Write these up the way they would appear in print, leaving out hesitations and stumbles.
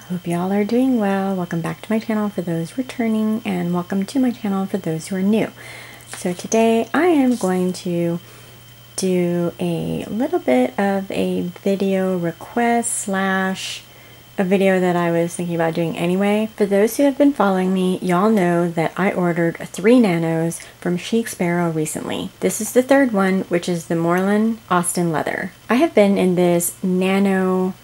Hope y'all are doing well. Welcome back to my channel for those returning, and welcome to my channel for those who are new. So today I am going to do a little bit of a video request slash a video that I was thinking about doing anyway. For those who have been following me, y'all know that I ordered 3 nanos from Chic Sparrow recently. This is the third one, which is the Morland Austin leather. I have been in this nano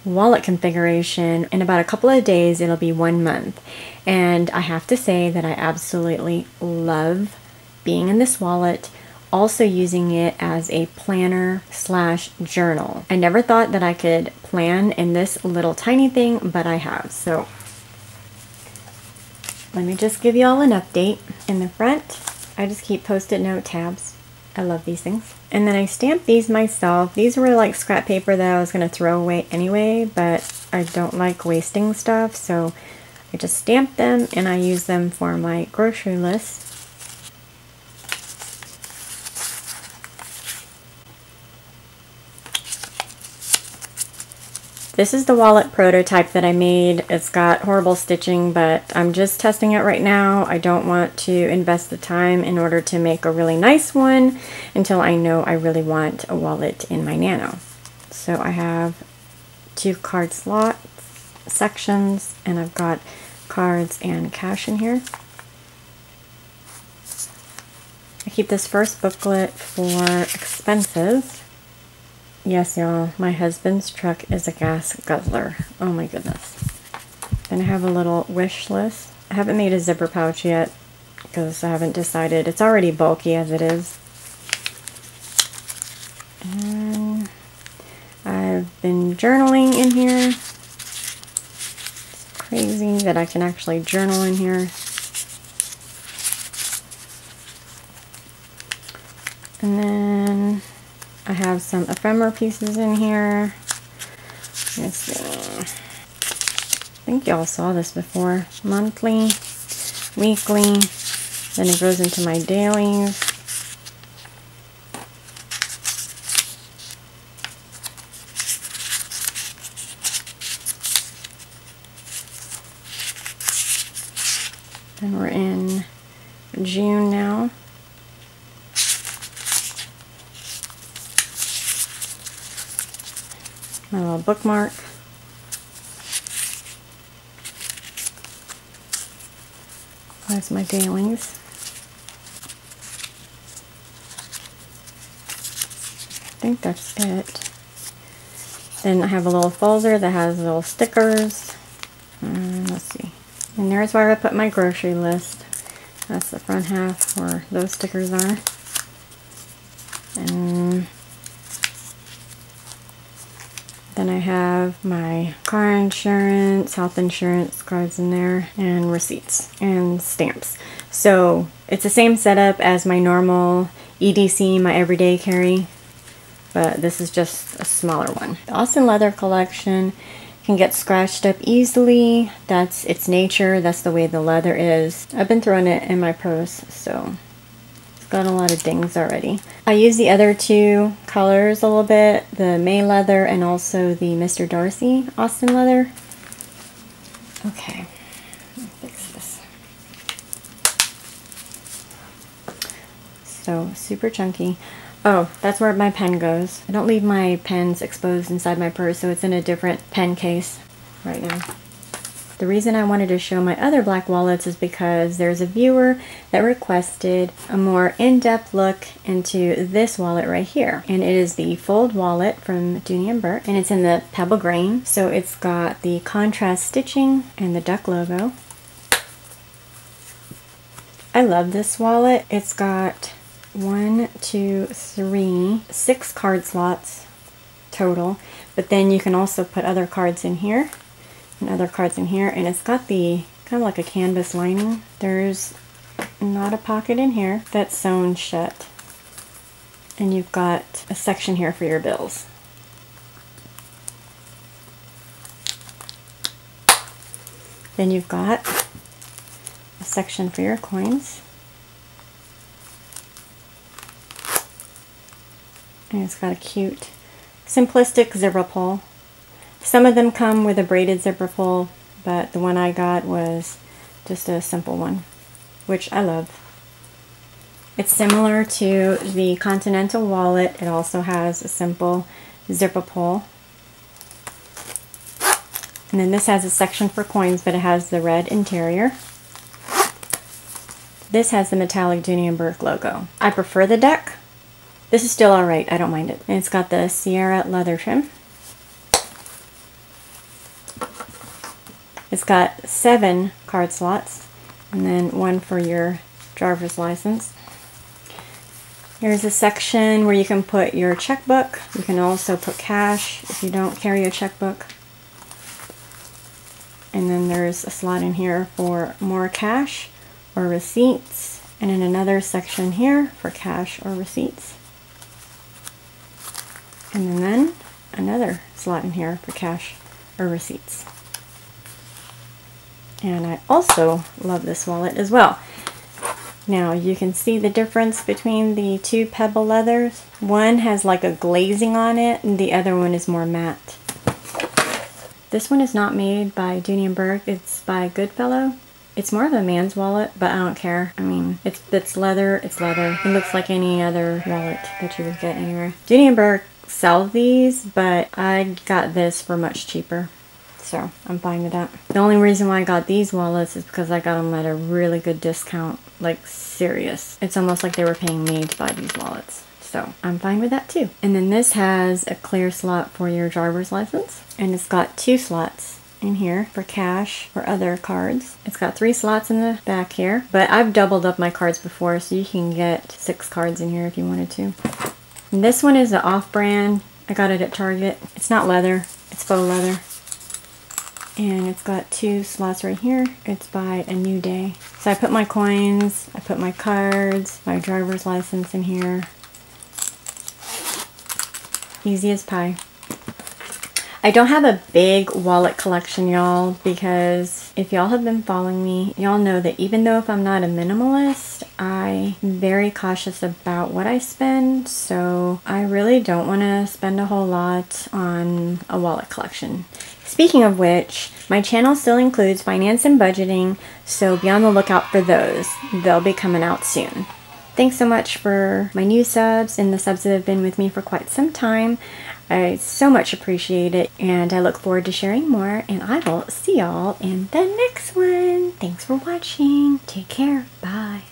wallet configuration. In about a couple of days, it'll be 1 month. And I have to say that I absolutely love being in this wallet, also using it as a planner slash journal. I never thought that I could plan in this little tiny thing, but I have. So let me just give you all an update. In the front, I just keep post-it note tabs. I love these things. And then I stamped these myself. These were like scrap paper that I was going to throw away anyway, but I don't like wasting stuff, so I just stamped them and I use them for my grocery list. This is the wallet prototype that I made. It's got horrible stitching, but I'm just testing it right now. I don't want to invest the time in order to make a really nice one until I know I really want a wallet in my Nano. So I have 2 card slot sections, and I've got cards and cash in here. I keep this first booklet for expenses. Yes, y'all, my husband's truck is a gas guzzler. Oh my goodness. Then I have a little wish list. I haven't made a zipper pouch yet because I haven't decided. It's already bulky as it is. And I've been journaling in here. It's crazy that I can actually journal in here. And then I have some ephemera pieces in here. Let's see. I think y'all saw this before. Monthly, weekly, then it goes into my dailies. And we're in June now. My little bookmark. That's my dailies. I think that's it. Then I have a little folder that has little stickers. Let's see. And there's where I put my grocery list. That's the front half where those stickers are. And then I have my car insurance, health insurance cards in there, and receipts and stamps. So it's the same setup as my normal EDC, my everyday carry, but this is just a smaller one. The Austin leather collection can get scratched up easily. That's its nature. That's the way the leather is. I've been throwing it in my purse, so got a lot of dings already. I use the other 2 colors a little bit, the May leather and also the Mr. Darcy Austin leather. Okay, let me fix this. So super chunky. Oh, that's where my pen goes. I don't leave my pens exposed inside my purse, so it's in a different pen case right now. The reason I wanted to show my other black wallets is because there's a viewer that requested a more in-depth look into this wallet right here. And it is the Fold wallet from Dooney and Bourke, and it's in the pebble grain. So it's got the contrast stitching and the duck logo. I love this wallet. It's got 1, 2, 3, 6 card slots total, but then you can also put other cards in here and other cards in here, and it's got the kind of like a canvas lining. There's not a pocket in here that's sewn shut, and you've got a section here for your bills. Then you've got a section for your coins, and it's got a cute simplistic zipper pull. Some of them come with a braided zipper pull, but the one I got was just a simple one, which I love. It's similar to the Continental wallet. It also has a simple zipper pull. And then this has a section for coins, but it has the red interior. This has the metallic Dooney and Bourke logo. I prefer the deck. This is still alright, I don't mind it. And it's got the Sierra leather trim. It's got 7 card slots, and then 1 for your driver's license. Here's a section where you can put your checkbook. You can also put cash if you don't carry a checkbook. And then there's a slot in here for more cash or receipts, and in another section here for cash or receipts. And then another slot in here for cash or receipts. And I also love this wallet as well. Now you can see the difference between the two pebble leathers. One has like a glazing on it and the other one is more matte. This one is not made by Dooney and Bourke, it's by Goodfellow. It's more of a man's wallet, but I don't care. I mean, it's leather, it's leather. It looks like any other wallet that you would get anywhere. Dooney and Bourke sell these, but I got this for much cheaper. So I'm fine with that. The only reason why I got these wallets is because I got them at a really good discount. Like serious. It's almost like they were paying me to buy these wallets. So I'm fine with that too. And then this has a clear slot for your driver's license. And it's got 2 slots in here for cash or other cards. It's got 3 slots in the back here. But I've doubled up my cards before, so you can get 6 cards in here if you wanted to. And this one is an off-brand. I got it at Target. It's not leather. It's faux leather. And it's got 2 slots right here. It's by A New Day. So I put my coins, I put my cards, my driver's license in here. Easy as pie. I don't have a big wallet collection, y'all, because if y'all have been following me, y'all know that even though if I'm not a minimalist, I'm very cautious about what I spend, so I really don't want to spend a whole lot on a wallet collection. Speaking of which, my channel still includes finance and budgeting, so be on the lookout for those. They'll be coming out soon. Thanks so much for my new subs and the subs that have been with me for quite some time. I so much appreciate it, and I look forward to sharing more, and I will see y'all in the next one. Thanks for watching. Take care. Bye.